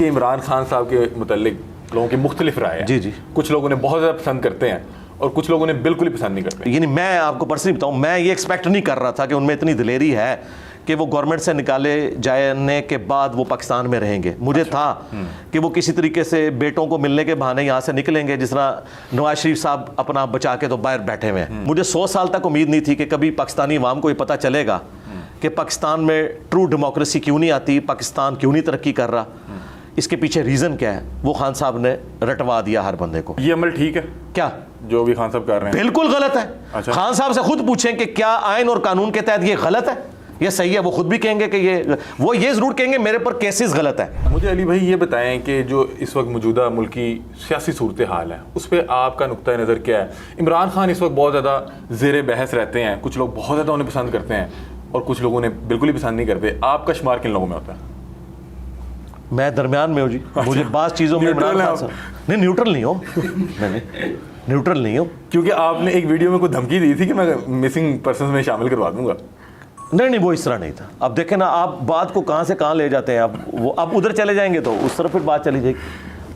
कि इमरान खान साहब के मुतल्लिक लोगों की मुख्तलिफ राय है। जी जी, कुछ लोग उन्हें बहुत ज़्यादा पसंद करते हैं और कुछ लोग उन्हें बिल्कुल ही पसंद नहीं करते। यानी मैं आपको पर्सनली बताऊं, मैं ये एक्सपेक्ट नहीं कर रहा था कि उनमें इतनी दिलेरी है कि वो गवर्नमेंट से निकाले जाने के बाद वो पाकिस्तान में रहेंगे। मुझे था कि वो किसी तरीके से बेटों को मिलने के बहाने यहाँ से निकलेंगे, जिस तरह नवाज शरीफ साहब अपना बचा के तो बाहर बैठे हुए हैं। मुझे 100 साल तक उम्मीद नहीं थी कि कभी पाकिस्तानी अवाम को ये पता चलेगा कि पाकिस्तान में ट्रू डेमोक्रेसी क्यों नहीं आती, पाकिस्तान क्यों नहीं तरक्की कर रहा, इसके पीछे रीज़न क्या है। वो खान साहब ने रटवा दिया हर बंदे को। ये अमल ठीक है क्या जो भी खान साहब कर रहे हैं? बिल्कुल गलत है। अच्छा। खान साहब से खुद पूछें कि क्या आइन और कानून के तहत ये गलत है, ये सही है। वो खुद भी कहेंगे कि वो ये जरूर कहेंगे मेरे पर केसेस गलत है। मुझे अली भाई ये बताएं कि जो इस वक्त मौजूदा मुल्क की सियासी सूरत हाल है उस पर आपका नुक्ता नज़र क्या है? इमरान खान इस वक्त बहुत ज़्यादा ज़ेर बहस रहते हैं, कुछ लोग बहुत ज़्यादा उन्हें पसंद करते हैं और कुछ लोग उन्हें बिल्कुल ही पसंद नहीं करते। आपका शुमार किन लोगों में होता है? मैं दरमियान में हूँ जी। मुझे बात चीज़ों में इमरान खान साहब नहीं, न्यूट्रल नहीं हो। मैंने न्यूट्रल नहीं हो, क्योंकि आपने एक वीडियो में कोई धमकी दी थी कि मैं मिसिंग पर्सन में शामिल करवा दूंगा। नहीं, वो इस तरह नहीं था। अब देखें ना, आप बात को कहाँ से कहाँ ले जाते हैं। अब उधर चले जाएंगे तो उस तरफ फिर बात चली जाएगी।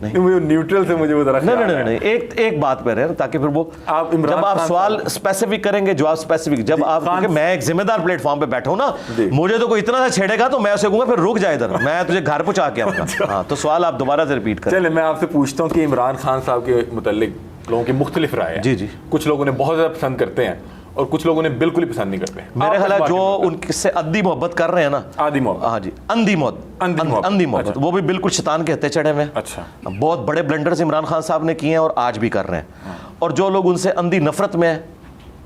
नहीं, मुझे न्यूट्रल से मुझे वो तरह नहीं, एक बात पे रहे ताकि फिर वो आप जब आप सवाल स्पेसिफिक करेंगे, जवाब स्पेसिफिक, जब आप, क्योंकि मैं एक जिम्मेदार प्लेटफॉर्म पे बैठा हूं ना, मुझे तो कोई इतना सा छेड़ेगा तो मैं उसे कहूंगा फिर रुक जाए इधर, मैं तुझे घर पहुंचा के आऊंगा। हाँ, तो सवाल आप दोबारा से रिपीट करें। चले मैं आपसे पूछता हूँ कि इमरान खान साहब के मुतल्लिक लोगों की मुख्तलिफ राय है। जी जी, कुछ लोग उन्हें बहुत ज़्यादा पसंद करते हैं और कुछ लोग उन्हें बिल्कुल ही पसंद नहीं करते। मेरे ख्याल जो उनसे अद्दी मोहब्बत कर रहे हैं ना, आदि मोहब्बत, हाँ जी, अंधी मोहब्बत, वो भी बिल्कुल शैतान के हत्थे चढ़े हुए हैं। अच्छा, बहुत बड़े ब्लंडर्स इमरान खान साहब ने किए हैं और आज भी कर रहे हैं। और जो लोग उनसे अंधी नफरत में है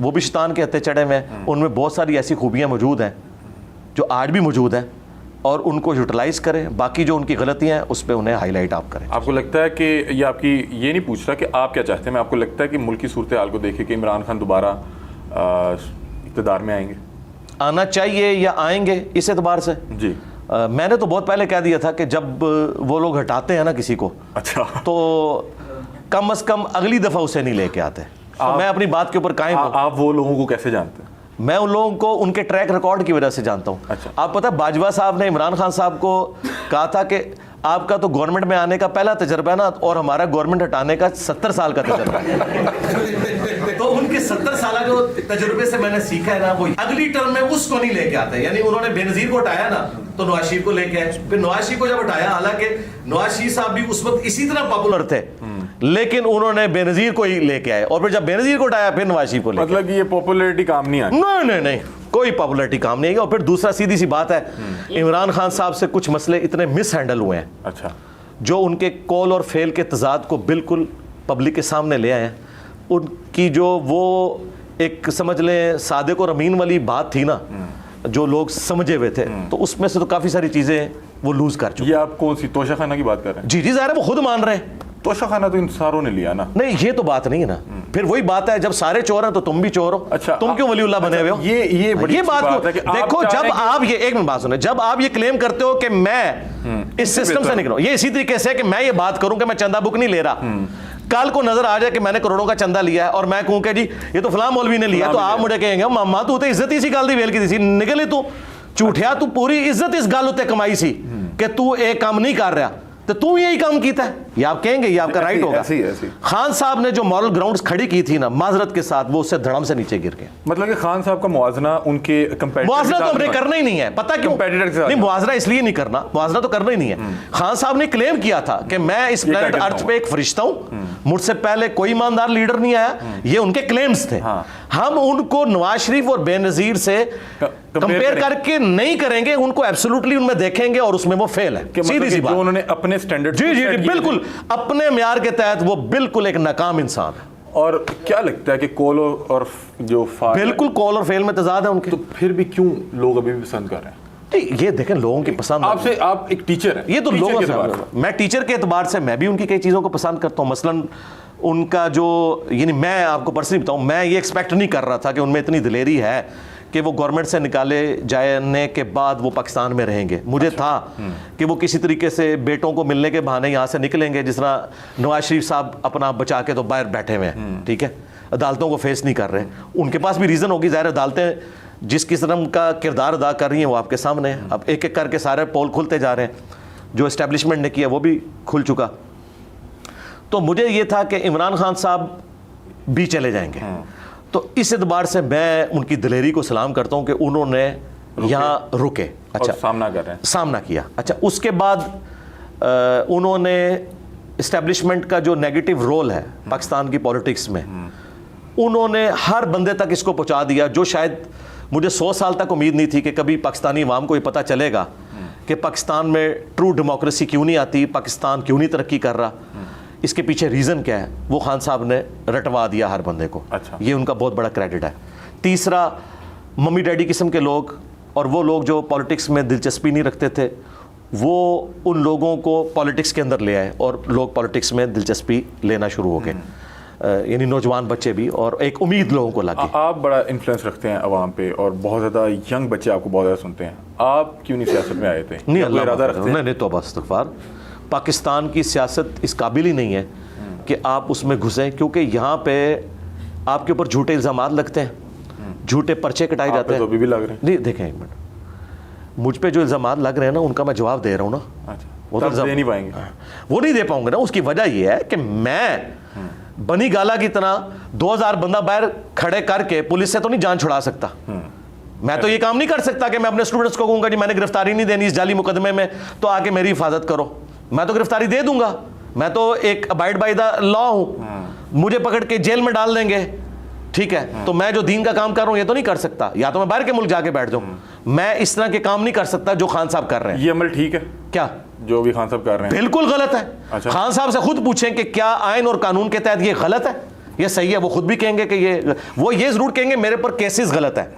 वो भी शैतान के हत्थे चढ़े हुए हैं। उनमें बहुत सारी ऐसी खूबियाँ मौजूद हैं जो आज भी मौजूद हैं और उनको यूटिलाइज करें। बाकी जो उनकी गलतियां हैं उस पर उन्हें हाईलाइट आप करें। आपको लगता है कि ये आपकी ये नहीं पूछ रहा कि आप क्या चाहते हैं, मैं आपको लगता है कि मुल्क की सूरत हाल को देखे कि इमरान खान दोबारा इक़्तिदार में आएंगे, आना चाहिए या आएंगे, इस एतबार से जी मैंने तो बहुत पहले कह दिया था कि जब वो लोग हटाते हैं ना किसी को, अच्छा, तो कम से कम अगली दफ़ा उसे नहीं लेके आते। तो मैं अपनी बात के ऊपर कायम हूं। आप वो लोगों को कैसे जानते हैं? मैं उन लोगों को उनके ट्रैक रिकॉर्ड की वजह से जानता हूं। अच्छा। आप पता है, बाजवा साहब ने इमरान खान साहब को कहा था कि आपका तो गवर्नमेंट में आने का पहला तजर्बा है ना, और हमारा गवर्नमेंट हटाने का 70 साल का तजर्बा है। तो उनके 70 साल जो तजुर्बे से मैंने सीखा है ना, वो अगली टर्म में उसको नहीं लेके आते। यानी उन्होंने बेनजीर को हटाया ना, तो नवाज शरीफ को लेके आए। फिर नवाज शरीफ को जब हटाया, हालांकि नवाज शरीफ साहब भी उस वक्त इसी तरह पॉपुलर थे, लेकिन उन्होंने बेनजीर को ही लेके आए। और फिर जब बेनजीर को हटाया, फिर नवाज शरीफ को लेके। मतलब ये पॉपुलैरिटी काम नहीं आई? नहीं, कोई पॉपुलैरिटी काम नहीं है। और फिर दूसरा, सीधी सी बात है, इमरान खान साहब से कुछ मसले इतने मिस हैंडल हुए हैं, अच्छा, जो उनके कॉल और फेल के तजाद को बिल्कुल पब्लिक के सामने ले आए हैं। उनकी जो वो एक समझ लें सादिक और अमीन वाली बात थी ना, जो लोग समझे हुए थे, तो उसमें से तो काफ़ी सारी चीज़ें वो लूज कर चुके। ये आप कौन सी तोशाखाना की बात कर रहे हैं? जी ज़ाहिर है वो खुद मान रहे हैं। तोशाखाना तो इन सारों ने लिया ना। नहीं, ये तो बात नहीं है ना। फिर वही बात है, जब सारे चोर हैं तो तुम भी चोर हो। अच्छा, तुम क्यों वलीउल्लाह बने हुए हो? ये बात है कि देखो, जब आप ये, एक मिनट बात सुने, जब आप ये क्लेम करते हो कि मैं इस सिस्टम से निकलूं, ये इसी तरीके से कि मैं ये बात करूं कि मैं चंदा बुक नहीं ले रहा, कल को नजर आ जाए कि मैंने करोड़ों का चंदा लिया है और मैं कहूं कि जी ये तो फलां मौलवी ने लिया, तो आप मुझे कहेंगे मामा तू तो इज्जत इसी गल दी वेल की सी निकली, तू झूठिया, तू पूरी इज्जत इस गल उत्ते कमाई सी कि तू एक काम नहीं कर रहा, तो तू यही काम किया है, ये आप कहेंगे, ये आपका राइट होगा। ऐसी। खान साहब ने जो मॉरल ग्राउंड्स खड़ी की थी ना, माजरत के साथ, वो उससे धड़म से नीचे गिर गए। मतलब कि खान साहब का मुआवजा उनके मुआवजा तो हमने करना ही नहीं है। पता क्यों? नहीं, मुआवजा इसलिए नहीं करना, मुआवजा तो करना ही नहीं है। खान साहब ने क्लेम किया था कि मैं इस प्लेनेट अर्थ पे एक फरिश्ता हूं, मुझसे पहले कोई ईमानदार लीडर नहीं आया। ये उनके क्लेम्स थे। हम उनको नवाज शरीफ और बेनजीर से कंपेयर करके नहीं करेंगे, उनको एब्सोल्युटली उनमें देखेंगे और उसमें वो फेल है। सीधी सी बात। उन्होंने अपने स्टैंडर्ड, जी बिल्कुल अपने म्यार के तहत वो बिल्कुल एक नाकाम इंसान है। और क्या लगता है कि कॉल और जो बिल्कुल कॉल और फेल में तजाद है उनके। तो फिर भी क्यों लोग अभी भी पसंद कर रहे हैं? ये देखें, लोगों की पसंद आपसे, आप एक टीचर हैं, ये तो लोगों से, मैं टीचर के एतबार से मैं भी उनकी कई चीज़ों को पसंद करता हूँ। मसलन उनका जो, यानी मैं आपको पर्सनली बताऊँ, मैं ये एक्सपेक्ट नहीं कर रहा था कि उनमें इतनी दिलेरी है कि वो गवर्नमेंट से निकाले जाने के बाद वो पाकिस्तान में रहेंगे। मुझे था कि वो किसी तरीके से बेटों को मिलने के बहाने यहाँ से निकलेंगे, जिस तरह नवाज शरीफ साहब अपना बचा के तो बाहर बैठे हुए हैं, ठीक है, अदालतों को फेस नहीं कर रहे। उनके पास भी रीज़न होगी, ज़ाहिर अदालतें जिस किस्म का किरदार अदा कर रही हैं वो आपके सामने है। अब एक एक करके सारे पोल खुलते जा रहे हैं। जो एस्टेब्लिशमेंट ने किया वो भी खुल चुका। तो मुझे ये था कि इमरान खान साहब भी चले जाएंगे, तो इस एतबार से मैं उनकी दिलेरी को सलाम करता हूं कि उन्होंने यहाँ रुके। अच्छा, सामना कर रहे हैं, सामना किया। अच्छा, उसके बाद उन्होंने इस्टेब्लिशमेंट का जो नेगेटिव रोल है पाकिस्तान की पॉलिटिक्स में, उन्होंने हर बंदे तक इसको पहुंचा दिया, जो शायद मुझे 100 साल तक उम्मीद नहीं थी कि कभी पाकिस्तानी अवाम को ये पता चलेगा कि पाकिस्तान में ट्रू डेमोक्रेसी क्यों नहीं आती, पाकिस्तान क्यों नहीं तरक्की कर रहा, इसके पीछे रीज़न क्या है, वो खान साहब ने रटवा दिया हर बंदे को। अच्छा। ये उनका बहुत बड़ा क्रेडिट है। तीसरा, मम्मी डैडी किस्म के लोग और वो लोग जो पॉलिटिक्स में दिलचस्पी नहीं रखते थे, वो उन लोगों को पॉलिटिक्स के अंदर ले आए और लोग पॉलिटिक्स में दिलचस्पी लेना शुरू हो गए, यानी नौजवान बच्चे भी, और एक उम्मीद लोगों को लगी। आप बड़ा इन्फ्लुएंस रखते हैं अवाम पे और बहुत ज़्यादा यंग बच्चे आपको बहुत ज़्यादा सुनते हैं, आप क्यों नहीं सियासत में आए थे? नहीं, कोई अल्लाह इरादा माफ़ रखते करे। हैं? नहीं, तो बस इस्तग़फ़ार, पाकिस्तान की सियासत इस काबिल ही नहीं है कि आप उसमें घुसें, क्योंकि यहाँ पे आपके ऊपर झूठे इल्ज़ामात लगते हैं, झूठे पर्चे कटाए आप जाते पे हैं। तो अभी भी लग रहे हैं। नहीं, देखें एक मिनट, मुझ पे जो इल्ज़ामात लग रहे हैं ना, उनका मैं जवाब दे रहा हूँ ना। अच्छा, वो तो तब दे नहीं पाएंगे? वो नहीं दे पाऊंगा ना। उसकी वजह यह है कि मैं बनी गाला की तरह 2000 बंदा बाहर खड़े करके पुलिस से तो नहीं जान छुड़ा सकता। मैं तो ये काम नहीं कर सकता कि मैं अपने स्टूडेंट्स को कहूंगा जी मैंने गिरफ्तारी नहीं देनी इस जाली मुकदमे में, तो आके मेरी हिफाजत करो। मैं तो गिरफ्तारी दे दूंगा, मैं तो एक अबाइड बाय द लॉ हूं, मुझे पकड़ के जेल में डाल देंगे, ठीक है। तो मैं जो दीन का काम कर रहा हूं ये तो नहीं कर सकता, या तो मैं बाहर के मुल्क जाके बैठ जाऊं। मैं इस तरह के काम नहीं कर सकता जो खान साहब कर रहे हैं। ये अमल ठीक है क्या? जो भी खान साहब कर रहे हैं बिल्कुल गलत है। अच्छा। खान साहब से खुद पूछें कि क्या आइन और कानून के तहत ये गलत है, ये सही है, वो खुद भी कहेंगे कि वो ये जरूर कहेंगे मेरे पर केसेस गलत है।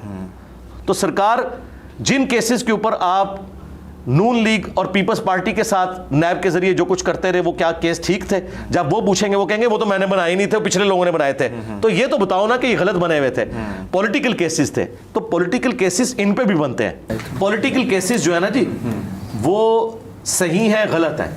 तो सरकार जिन केसेस के ऊपर आप नून लीग और पीपल्स पार्टी के साथ नैब के जरिए जो कुछ करते रहे, वो क्या केस ठीक थे? जब वो पूछेंगे वो कहेंगे वो तो मैंने बनाए नहीं थे, वो पिछले लोगों ने बनाए थे। तो ये तो बताओ ना कि ये गलत बने हुए थे, पॉलिटिकल केसेस थे। तो पॉलिटिकल केसेस इन पे भी बनते हैं। पॉलिटिकल केसेस जो है ना जी, वो सही है गलत है।